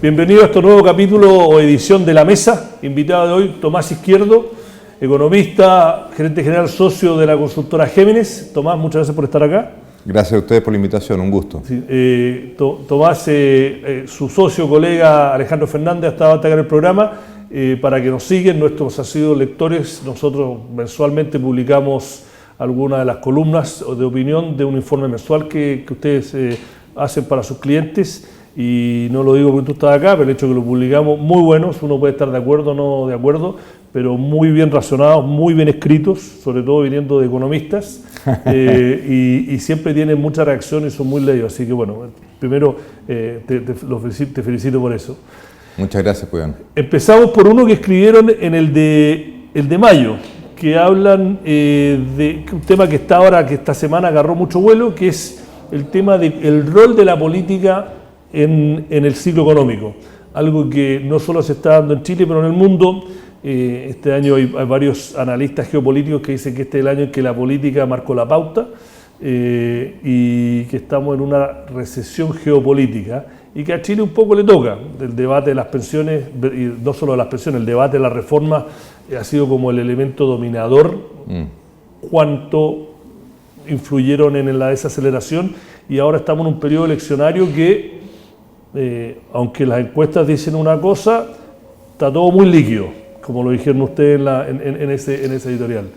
Bienvenido a este nuevo capítulo o edición de La Mesa. Invitado de hoy, Tomás Izquierdo, economista, gerente general socio de la consultora Géminis. Tomás, muchas gracias por estar acá. Gracias a ustedes por la invitación, un gusto. Sí, Tomás, su socio, colega Alejandro Fernández ha estado acá en el programa. Para que nos siguen, nuestros asiduos lectores, nosotros mensualmente publicamos algunas de las columnas de opinión de un informe mensual que ustedes hacen para sus clientes. Y no lo digo porque tú estás acá, pero el hecho de que lo publicamos, muy buenos, uno puede estar de acuerdo o no de acuerdo, pero muy bien razonados, muy bien escritos, sobre todo viniendo de economistas, y siempre tienen mucha reacción y son muy leídos. Así que bueno, primero te felicito por eso. Muchas gracias, Julián. Empezamos por uno que escribieron en el de mayo, que hablan de un tema que está ahora, que esta semana agarró mucho vuelo, que es el tema del rol de la política en el ciclo económico. Algo que no solo se está dando en Chile, pero en el mundo. Este año hay varios analistas geopolíticos que dicen que este es el año en que la política marcó la pauta y que estamos en una recesión geopolítica y que a Chile un poco le toca. El debate de las pensiones, y no solo de las pensiones, el debate de la reforma ha sido como el elemento dominador. Cuánto influyeron en la desaceleración, y ahora estamos en un periodo eleccionario que, aunque las encuestas dicen una cosa, está todo muy líquido, como lo dijeron ustedes en ese editorial.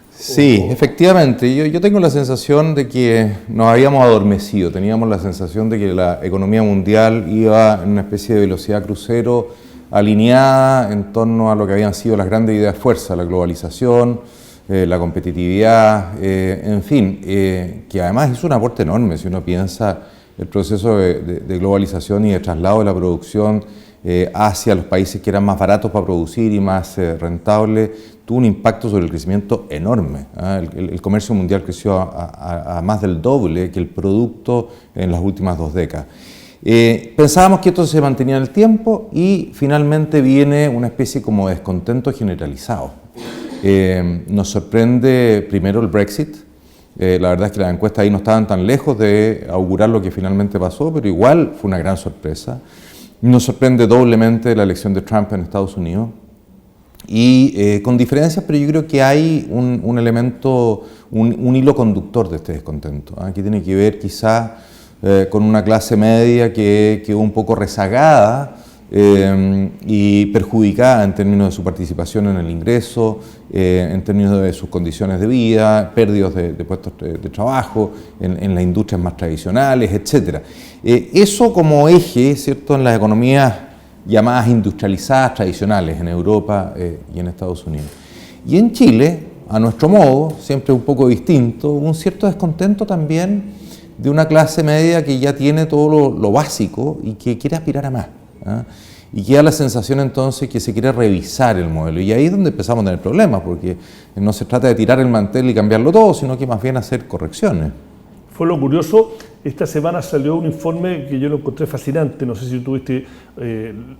Sí, efectivamente. Yo tengo la sensación de que nos habíamos adormecido. Teníamos la sensación de que la economía mundial iba en una especie de velocidad crucero alineada en torno a lo que habían sido las grandes ideas fuerza, la globalización, la competitividad, en fin, que además hizo un aporte enorme si uno piensa el proceso de globalización y de traslado de la producción hacia los países que eran más baratos para producir y más rentables, tuvo un impacto sobre el crecimiento enorme. El comercio mundial creció a más del doble que el producto en las últimas 2 décadas. Pensábamos que esto se mantenía en el tiempo y finalmente viene una especie como de descontento generalizado. Nos sorprende primero el Brexit. La verdad es que las encuestas ahí no estaban tan lejos de augurar lo que finalmente pasó, pero igual fue una gran sorpresa. Nos sorprende doblemente la elección de Trump en Estados Unidos, y con diferencias, pero yo creo que hay un elemento, un hilo conductor de este descontento, que tiene que ver quizá con una clase media que quedó un poco rezagada y perjudicada en términos de su participación en el ingreso, en términos de sus condiciones de vida, pérdidas de puestos de trabajo en las industrias más tradicionales, etc. Eso como eje, ¿cierto?, en las economías llamadas industrializadas tradicionales en Europa y en Estados Unidos. Y en Chile, a nuestro modo, siempre un poco distinto, un cierto descontento también de una clase media que ya tiene todo lo básico y que quiere aspirar a más. Y que da la sensación entonces que se quiere revisar el modelo. Y ahí es donde empezamos a tener problemas, porque no se trata de tirar el mantel y cambiarlo todo, sino que más bien hacer correcciones. Fue lo curioso, esta semana salió un informe que yo lo encontré fascinante, no sé si tuviste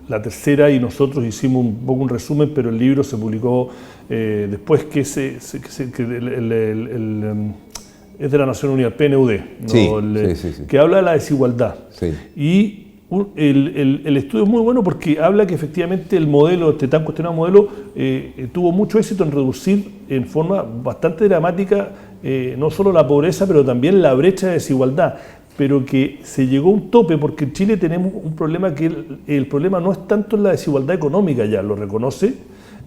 la tercera y nosotros hicimos un poco un resumen, pero el libro se publicó después que es de la Nación Unida, PNUD, ¿no? Sí, sí. Que habla de la desigualdad. Sí. Y el estudio es muy bueno porque habla que efectivamente el modelo, este tan cuestionado modelo, tuvo mucho éxito en reducir en forma bastante dramática no solo la pobreza, pero también la brecha de desigualdad, pero que se llegó a un tope porque en Chile tenemos un problema que el problema no es tanto en la desigualdad económica, ya lo reconoce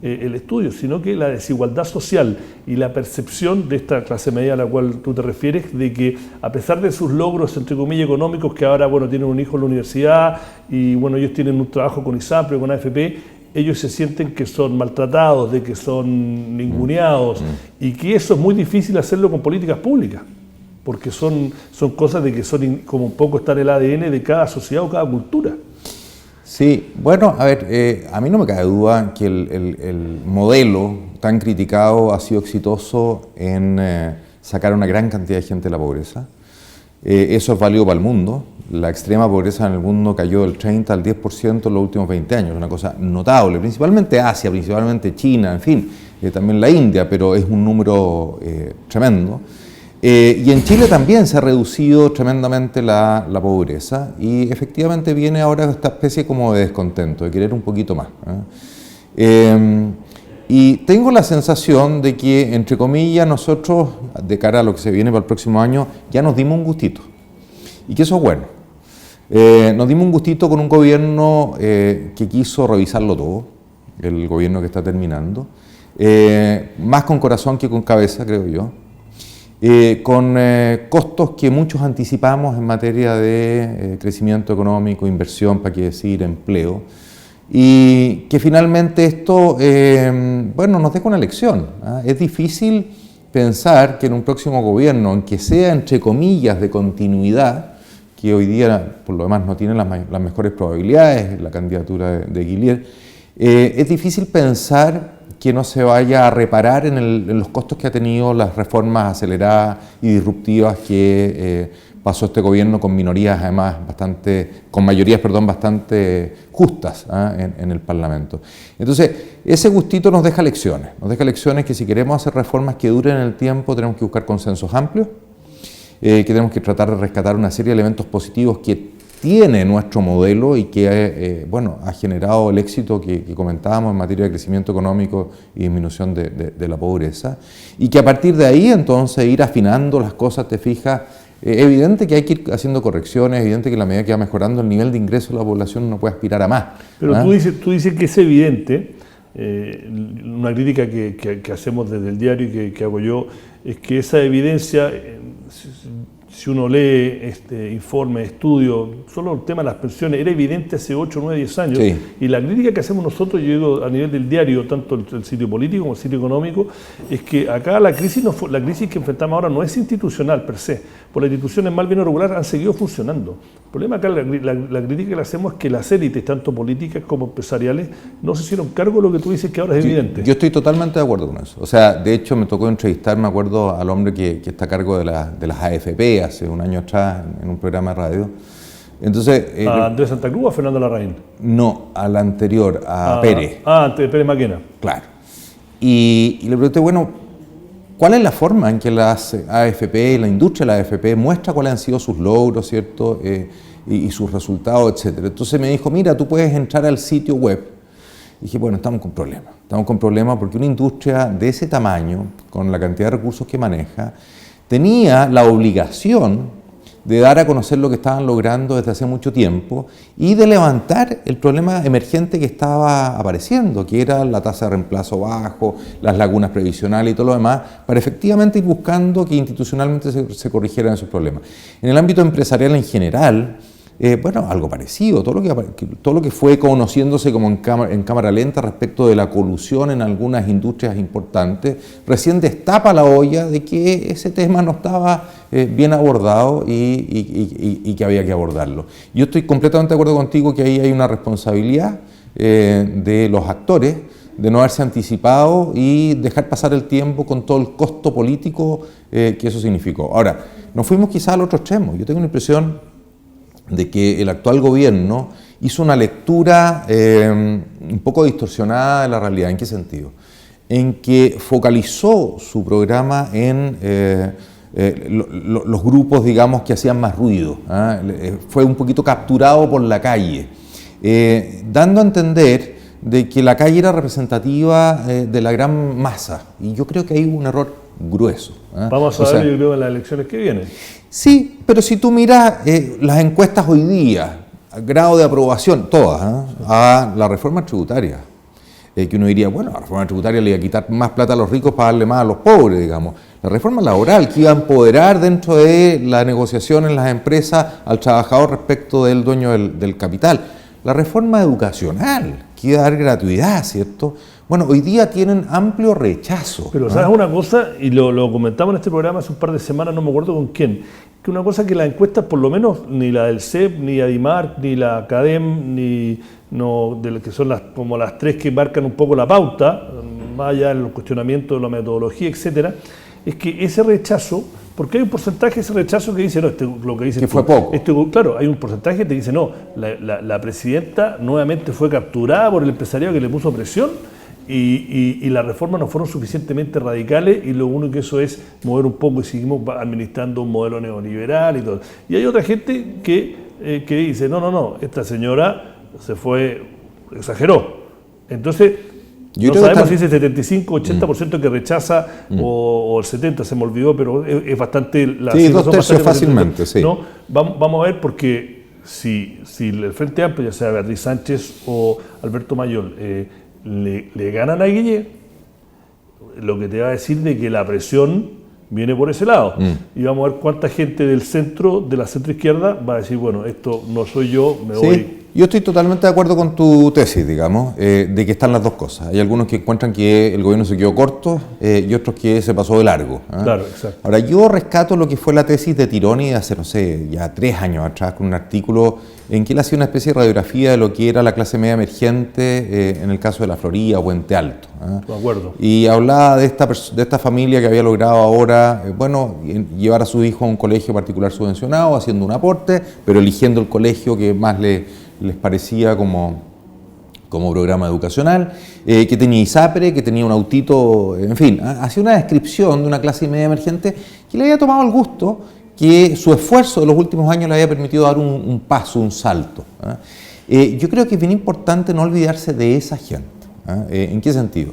el estudio, sino que la desigualdad social y la percepción de esta clase media a la cual tú te refieres, de que a pesar de sus logros, entre comillas, económicos, que ahora, bueno, tienen un hijo en la universidad y, bueno, ellos tienen un trabajo con ISAPRE, con AFP, ellos se sienten que son maltratados, de que son ninguneados, y que eso es muy difícil hacerlo con políticas públicas, porque son cosas de que son como un poco está en el ADN de cada sociedad o cada cultura. Sí, bueno, a ver, a mí no me cabe duda que el modelo tan criticado ha sido exitoso en sacar a una gran cantidad de gente de la pobreza. Eso es válido para el mundo. La extrema pobreza en el mundo cayó del 30 al 10% en los últimos 20 años, una cosa notable, principalmente Asia, principalmente China, en fin, también la India, pero es un número tremendo. Y en Chile también se ha reducido tremendamente la pobreza y efectivamente viene ahora esta especie como de descontento, de querer un poquito más. Y tengo la sensación de que, entre comillas, nosotros, de cara a lo que se viene para el próximo año, ya nos dimos un gustito. Y que eso es bueno. Nos dimos un gustito con un gobierno que quiso revisarlo todo, el gobierno que está terminando, más con corazón que con cabeza, creo yo. Con costos que muchos anticipamos en materia de crecimiento económico, inversión, para qué decir, empleo, y que finalmente esto, bueno, nos deja una lección. Es difícil pensar que en un próximo gobierno, aunque sea entre comillas de continuidad, que hoy día por lo demás no tiene las mejores probabilidades, la candidatura de Guillier, es difícil pensar que no se vaya a reparar en los costos que ha tenido las reformas aceleradas y disruptivas que pasó este gobierno con minorías, además, con mayorías bastante justas en el Parlamento. Entonces, ese gustito nos deja lecciones que si queremos hacer reformas que duren en el tiempo, tenemos que buscar consensos amplios, que tenemos que tratar de rescatar una serie de elementos positivos que tiene nuestro modelo y que bueno, ha generado el éxito que comentábamos en materia de crecimiento económico y disminución de la pobreza, y que a partir de ahí entonces ir afinando las cosas, te fijas. Es evidente que hay que ir haciendo correcciones, es evidente que a la medida que va mejorando el nivel de ingreso de la población uno puede aspirar a más. Pero tú dices que es evidente, una crítica que hacemos desde el diario y que hago yo, es que esa evidencia, si uno lee este informe, estudio, solo el tema de las pensiones, era evidente hace 8, 9, 10 años. Sí. Y la crítica que hacemos nosotros, yo digo a nivel del diario, tanto el sitio político como el sitio económico, es que acá la crisis que enfrentamos ahora no es institucional per se, porque las instituciones mal bien o regular han seguido funcionando. El problema acá, la crítica que le hacemos es que las élites, tanto políticas como empresariales, no se hicieron cargo de lo que tú dices que ahora es evidente. Yo estoy totalmente de acuerdo con eso. O sea, de hecho me tocó entrevistar, me acuerdo, al hombre que está a cargo de las AFP hace un año atrás en un programa de radio. Entonces, ¿A Andrés Santa Cruz o a Fernando Larraín? No, al anterior, a Pérez. Pérez Maquena. Claro. Y le pregunté, bueno, ¿cuál es la forma en que las AFP, la industria de la AFP, muestra cuáles han sido sus logros, ¿cierto? Y sus resultados, etcétera? Entonces me dijo, mira, tú puedes entrar al sitio web. Y dije, bueno, estamos con problemas. Estamos con problemas porque una industria de ese tamaño, con la cantidad de recursos que maneja, tenía la obligación de dar a conocer lo que estaban logrando desde hace mucho tiempo y de levantar el problema emergente que estaba apareciendo, que era la tasa de reemplazo bajo, las lagunas previsionales y todo lo demás, para efectivamente ir buscando que institucionalmente se corrigieran esos problemas. En el ámbito empresarial en general, bueno, algo parecido, todo lo que fue conociéndose como en cámara lenta respecto de la colusión en algunas industrias importantes, recién destapa la olla de que ese tema no estaba bien abordado y que había que abordarlo. Yo estoy completamente de acuerdo contigo que ahí hay una responsabilidad de los actores de no haberse anticipado y dejar pasar el tiempo con todo el costo político que eso significó. Ahora, nos fuimos quizás al otro extremo. Yo tengo la impresión de que el actual gobierno hizo una lectura un poco distorsionada de la realidad. ¿En qué sentido? En que focalizó su programa en los grupos, digamos, que hacían más ruido. Fue un poquito capturado por la calle, dando a entender de que la calle era representativa de la gran masa. Y yo creo que hay un error grueso. Vamos a ver, yo creo, en las elecciones que vienen. Sí, pero si tú miras las encuestas hoy día, grado de aprobación, todas, a la reforma tributaria, que uno diría, bueno, la reforma tributaria le iba a quitar más plata a los ricos para darle más a los pobres, digamos. La reforma laboral, que iba a empoderar dentro de la negociación en las empresas al trabajador respecto del dueño del capital. La reforma educacional, que iba a dar gratuidad, ¿cierto? Bueno, hoy día tienen amplio rechazo. Pero ¿sabes una cosa? Y lo comentamos en este programa hace un par de semanas, no me acuerdo con quién, que una cosa que las encuestas, por lo menos, ni la del CEP, ni Adimar, ni la CADEM, que son como las tres que marcan un poco la pauta, más allá de los cuestionamientos de la metodología, etcétera, es que ese rechazo, porque hay un porcentaje de ese rechazo que dice, no, lo que dice que fue poco. Claro, hay un porcentaje que te dice, no, la presidenta nuevamente fue capturada por el empresariado que le puso presión. y las reformas no fueron suficientemente radicales y lo único que eso es mover un poco y seguimos administrando un modelo neoliberal y todo. Y hay otra gente que dice, no, esta señora se fue, exageró. Entonces, no sabemos si es el 75-80% que rechaza o el 70%, se me olvidó, pero es bastante... Sí, 2/3 fácilmente, sí. ¿No? Vamos a ver porque si el Frente Amplio, ya sea Beatriz Sánchez o Alberto Mayol, le ganan a Guille, lo que te va a decir de que la presión viene por ese lado. Y vamos a ver cuánta gente del centro, de la centroizquierda, va a decir, bueno, esto no soy yo, me voy... Yo estoy totalmente de acuerdo con tu tesis, digamos, de que están las dos cosas. Hay algunos que encuentran que el gobierno se quedó corto y otros que se pasó de largo. Claro, exacto. Ahora, yo rescato lo que fue la tesis de Tironi hace, no sé, ya 3 años atrás, con un artículo en que él hacía una especie de radiografía de lo que era la clase media emergente en el caso de la Florida o Puente Alto. De acuerdo. Y hablaba de esta familia que había logrado ahora, llevar a su hijo a un colegio particular subvencionado, haciendo un aporte, pero eligiendo el colegio que más les parecía como programa educacional, que tenía ISAPRE, que tenía un autito, en fin, hacía una descripción de una clase media emergente que le había tomado el gusto, que su esfuerzo de los últimos años le había permitido dar un paso, un salto. Yo creo que es bien importante no olvidarse de esa gente. ¿En qué sentido?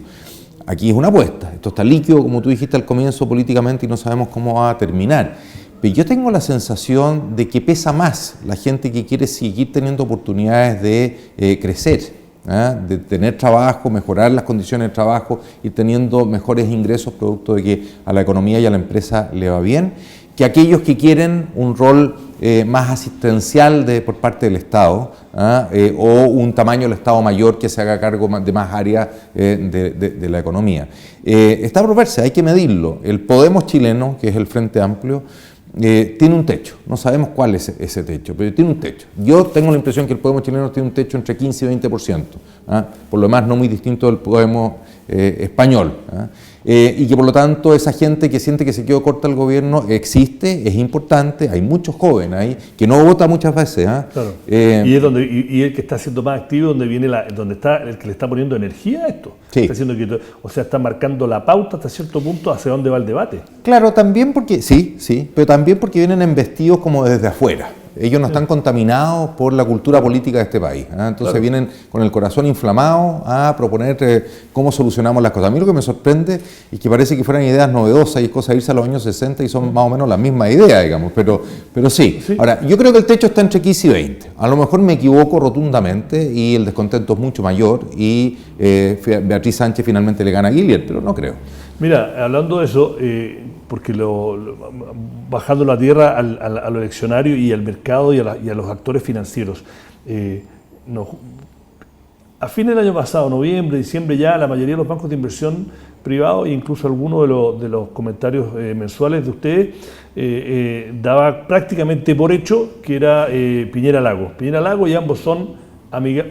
Aquí es una apuesta, esto está líquido, como tú dijiste al comienzo, políticamente, y no sabemos cómo va a terminar. Pero yo tengo la sensación de que pesa más la gente que quiere seguir teniendo oportunidades de crecer, de tener trabajo, mejorar las condiciones de trabajo y teniendo mejores ingresos producto de que a la economía y a la empresa le va bien, que aquellos que quieren un rol más asistencial por parte del Estado o un tamaño del Estado mayor que se haga cargo de más áreas de la economía. Está por verse, hay que medirlo. El Podemos chileno, que es el Frente Amplio, tiene un techo, no sabemos cuál es ese techo, pero tiene un techo. Yo tengo la impresión que el Podemos chileno tiene un techo entre 15 y 20%, por lo demás no muy distinto del Podemos español. Y que por lo tanto esa gente que siente que se quedó corta el gobierno existe, es importante, hay muchos jóvenes ahí que no vota muchas veces. Claro. Y es donde y el que está siendo más activo, donde está el que le está poniendo energía a esto. Sí. Está haciendo está marcando la pauta hasta cierto punto hacia dónde va el debate. Claro, también porque, sí, pero también porque vienen embestidos como desde afuera. Ellos no están contaminados por la cultura política de este país. Entonces vienen con el corazón inflamado a proponer cómo solucionamos las cosas. A mí lo que me sorprende es que parece que fueran ideas novedosas y es cosa de irse a los años 60 y son más o menos la misma idea, digamos. Pero sí. Ahora, yo creo que el techo está entre 15 y 20. A lo mejor me equivoco rotundamente y el descontento es mucho mayor y Beatriz Sánchez finalmente le gana a Guillier, pero no creo. Mira, hablando de eso, porque bajando la tierra al eleccionario y al mercado y a los actores financieros, a fines del año pasado, noviembre, diciembre, ya la mayoría de los bancos de inversión privados, e incluso algunos de los comentarios mensuales de ustedes, daba prácticamente por hecho que era Piñera Lagos. Piñera Lagos, y ambos son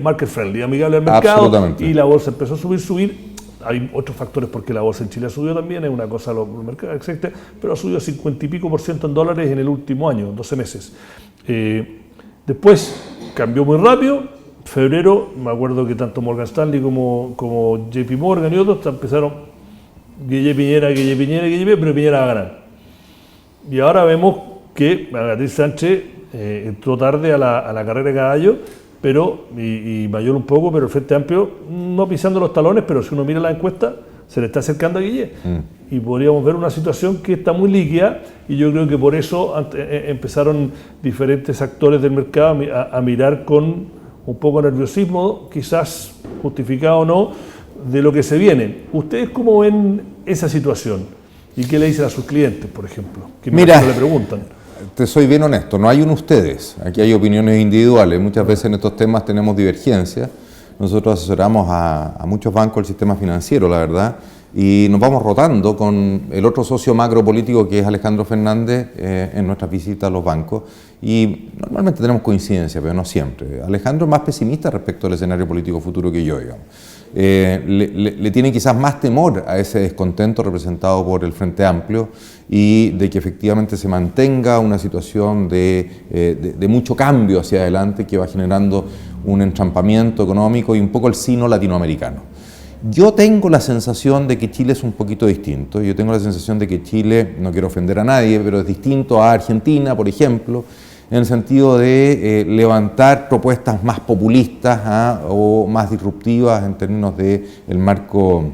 market friendly, amigables al mercado, y la bolsa empezó a subir. Hay otros factores porque la bolsa en Chile ha subido también, es una cosa los mercados, etcétera, pero ha subido 50 y pico % en dólares en el último año, 12 meses. Después cambió muy rápido, febrero, me acuerdo que tanto Morgan Stanley como JP Morgan y otros empezaron Guille Piñera, pero Piñera va a ganar. Y ahora vemos que Beatriz Sánchez entró tarde a la carrera de caballo, pero y Mayol un poco, pero el Frente Amplio no pisando los talones, pero si uno mira la encuesta se le está acercando a Guille y podríamos ver una situación que está muy líquida y yo creo que por eso empezaron diferentes actores del mercado a mirar con un poco de nerviosismo, quizás justificado o no, de lo que se viene. ¿Ustedes cómo ven esa situación? ¿Y qué le dicen a sus clientes, por ejemplo? Que le preguntan. Te soy bien honesto, no hay un ustedes, aquí hay opiniones individuales, muchas veces en estos temas tenemos divergencias, nosotros asesoramos a muchos bancos del sistema financiero, la verdad, y nos vamos rotando con el otro socio macro político que es Alejandro Fernández en nuestras visitas a los bancos, y normalmente tenemos coincidencia, pero no siempre. Alejandro es más pesimista respecto al escenario político futuro que yo, digamos. Le tiene quizás más temor a ese descontento representado por el Frente Amplio y de que efectivamente se mantenga una situación de mucho cambio hacia adelante que va generando un entrampamiento económico y un poco el sino latinoamericano. Yo tengo la sensación de que Chile es un poquito distinto. Yo tengo la sensación de que Chile, no quiero ofender a nadie, pero es distinto a Argentina, por ejemplo, en el sentido de levantar propuestas más populistas o más disruptivas en términos del marco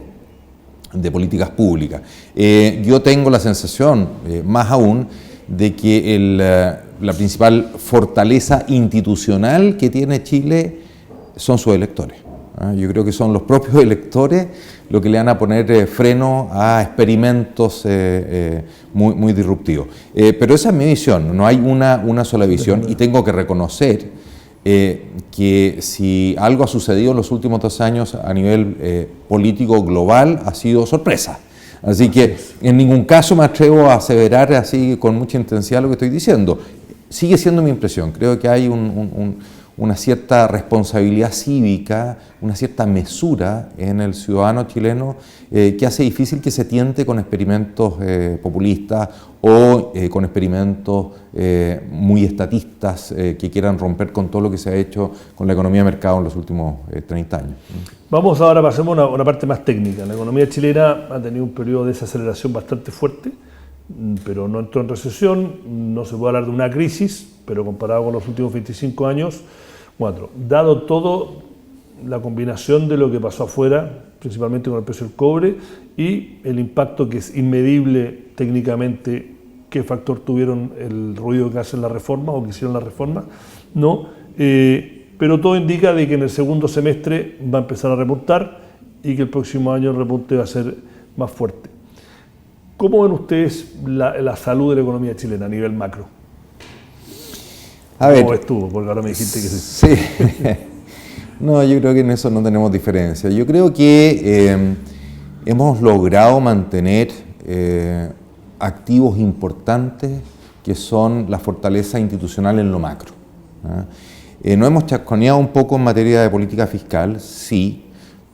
de políticas públicas. Yo tengo la sensación, más aún, de que la principal fortaleza institucional que tiene Chile son sus electores. Yo creo que son los propios electores los que le van a poner freno a experimentos muy disruptivos. Pero esa es mi visión, no hay una sola visión, y tengo que reconocer que si algo ha sucedido en los últimos 2 años a nivel político global ha sido sorpresa. Así que en ningún caso me atrevo a aseverar así con mucha intensidad lo que estoy diciendo. Sigue siendo mi impresión, creo que hay una cierta responsabilidad cívica, una cierta mesura en el ciudadano chileno que hace difícil que se tiente con experimentos populistas o con experimentos muy estatistas que quieran romper con todo lo que se ha hecho con la economía de mercado en los últimos 30 años. Vamos ahora, pasemos a una parte más técnica. La economía chilena ha tenido un periodo de desaceleración bastante fuerte, pero no entró en recesión, no se puede hablar de una crisis, pero comparado con los últimos 25 años, bueno, dado todo la combinación de lo que pasó afuera, principalmente con el precio del cobre, y el impacto que es inmedible técnicamente, qué factor tuvieron el ruido que hacen la reforma o que hicieron la reforma, no, pero todo indica de que en el segundo semestre va a empezar a repuntar y que el próximo año el repunte va a ser más fuerte. ¿Cómo ven ustedes la salud de la economía chilena a nivel macro? ¿Cómo ves tú? Porque ahora me dijiste que sí. Sí. No, yo creo que en eso no tenemos diferencia. Yo creo que hemos logrado mantener activos importantes que son la fortaleza institucional en lo macro. Nos hemos chasconeado un poco en materia de política fiscal, sí,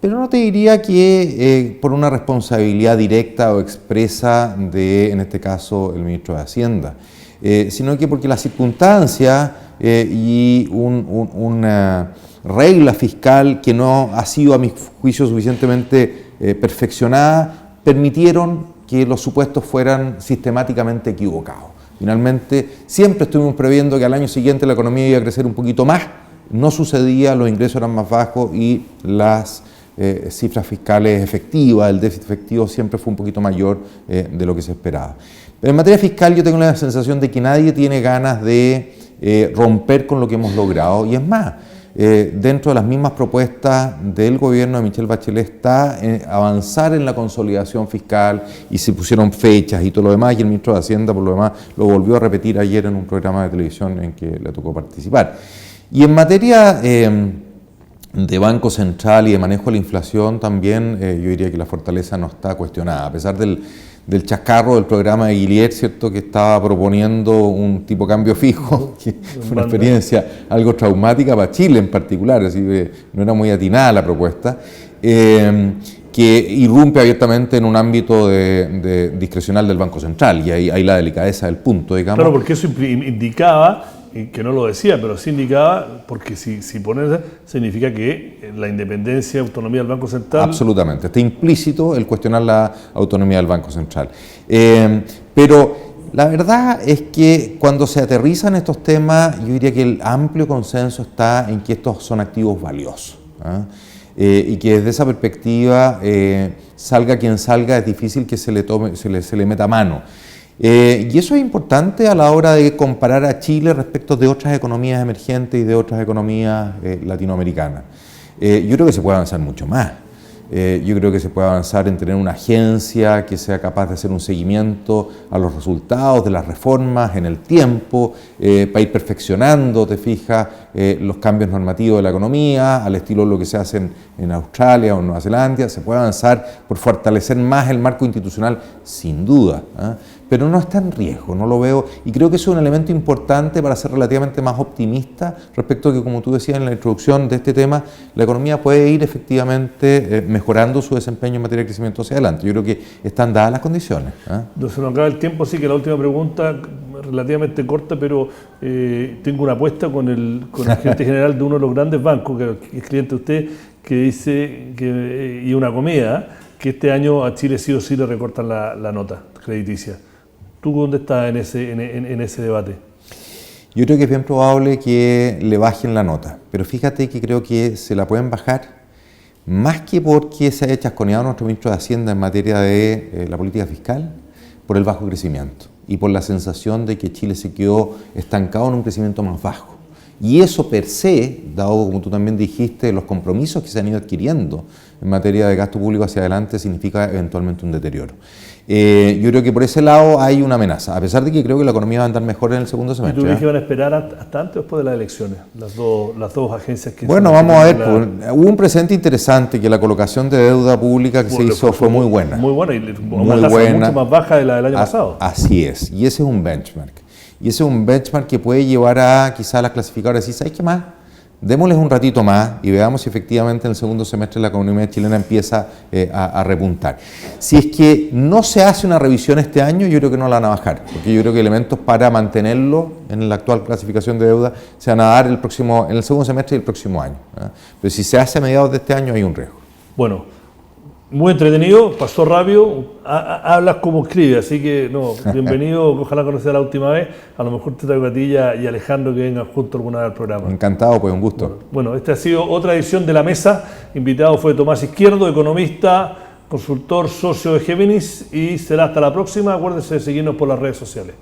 pero no te diría que por una responsabilidad directa o expresa de, en este caso, el ministro de Hacienda, sino que porque las circunstancias y una regla fiscal que no ha sido, a mi juicio, suficientemente perfeccionada, permitieron que los supuestos fueran sistemáticamente equivocados. Finalmente, siempre estuvimos previendo que al año siguiente la economía iba a crecer un poquito más, no sucedía, los ingresos eran más bajos y las cifras fiscales efectivas, el déficit efectivo siempre fue un poquito mayor de lo que se esperaba. Pero en materia fiscal yo tengo la sensación de que nadie tiene ganas de romper con lo que hemos logrado, y es más, dentro de las mismas propuestas del gobierno de Michelle Bachelet está avanzar en la consolidación fiscal, y se pusieron fechas y todo lo demás, y el ministro de Hacienda por lo demás lo volvió a repetir ayer en un programa de televisión en que le tocó participar. Y en materia de Banco Central y de manejo de la inflación también yo diría que la fortaleza no está cuestionada, a pesar del chascarro del programa de Guillier, ¿cierto?, que estaba proponiendo un tipo de cambio fijo, que fue una experiencia algo traumática para Chile en particular, así que no era muy atinada la propuesta, que irrumpe abiertamente en un ámbito de discrecional del Banco Central, y ahí la delicadeza del punto, digamos. Claro, porque eso indicaba, que no lo decía, pero sí indicaba, porque si pones, significa que la independencia y autonomía del Banco Central... Absolutamente, está implícito el cuestionar la autonomía del Banco Central. Pero la verdad es que cuando se aterrizan estos temas, yo diría que el amplio consenso está en que estos son activos valiosos. Y que desde esa perspectiva, salga quien salga, es difícil que se le meta mano. Y eso es importante a la hora de comparar a Chile respecto de otras economías emergentes y de otras economías latinoamericanas. Yo creo que se puede avanzar mucho más. Yo creo que se puede avanzar en tener una agencia que sea capaz de hacer un seguimiento a los resultados de las reformas en el tiempo, para ir perfeccionando, te fijas, los cambios normativos de la economía, al estilo de lo que se hace en Australia o en Nueva Zelanda. Se puede avanzar por fortalecer más el marco institucional, sin duda, pero no está en riesgo, no lo veo, y creo que eso es un elemento importante para ser relativamente más optimista respecto a que, como tú decías en la introducción de este tema, la economía puede ir efectivamente mejorando su desempeño en materia de crecimiento hacia adelante. Yo creo que están dadas las condiciones. Se nos acaba el tiempo, así que la última pregunta, relativamente corta, pero tengo una apuesta con el gerente general de uno de los grandes bancos, que es cliente de usted, que dice, y una comida, que este año a Chile sí o sí le recortan la nota crediticia. ¿Tú dónde estás en ese debate? Yo creo que es bien probable que le bajen la nota, pero fíjate que creo que se la pueden bajar más que porque se haya chasconeado nuestro ministro de Hacienda en materia de la política fiscal, por el bajo crecimiento y por la sensación de que Chile se quedó estancado en un crecimiento más bajo. Y eso per se, dado como tú también dijiste, los compromisos que se han ido adquiriendo en materia de gasto público hacia adelante, significa eventualmente un deterioro. Yo creo que por ese lado hay una amenaza, a pesar de que creo que la economía va a andar mejor en el segundo semestre. ¿Y tú crees que van a esperar hasta antes o después de las elecciones? Las dos agencias que... Bueno, vamos a ver, hubo un precedente interesante, que la colocación de deuda pública que se hizo fue muy buena. Muy buena, y una tasa mucho más baja de la del año pasado. Así es, y ese es un benchmark. Y ese es un benchmark que puede llevar a quizás a las clasificadoras y decir, ¿sabes qué más? Démosles un ratito más y veamos si efectivamente en el segundo semestre la economía chilena empieza a repuntar. Si es que no se hace una revisión este año, yo creo que no la van a bajar, porque yo creo que elementos para mantenerlo en la actual clasificación de deuda se van a dar en el segundo semestre del próximo año. Pero si se hace a mediados de este año hay un riesgo. Bueno, muy entretenido, pasó rápido, hablas como escribes, así que bienvenido, ojalá conocerte la última vez, a lo mejor te traigo a ti y Alejandro que vengan juntos alguna vez al programa. Encantado, pues un gusto. Bueno, esta ha sido otra edición de La Mesa, invitado fue Tomás Izquierdo, economista, consultor, socio de Géminis, y será hasta la próxima, acuérdense de seguirnos por las redes sociales.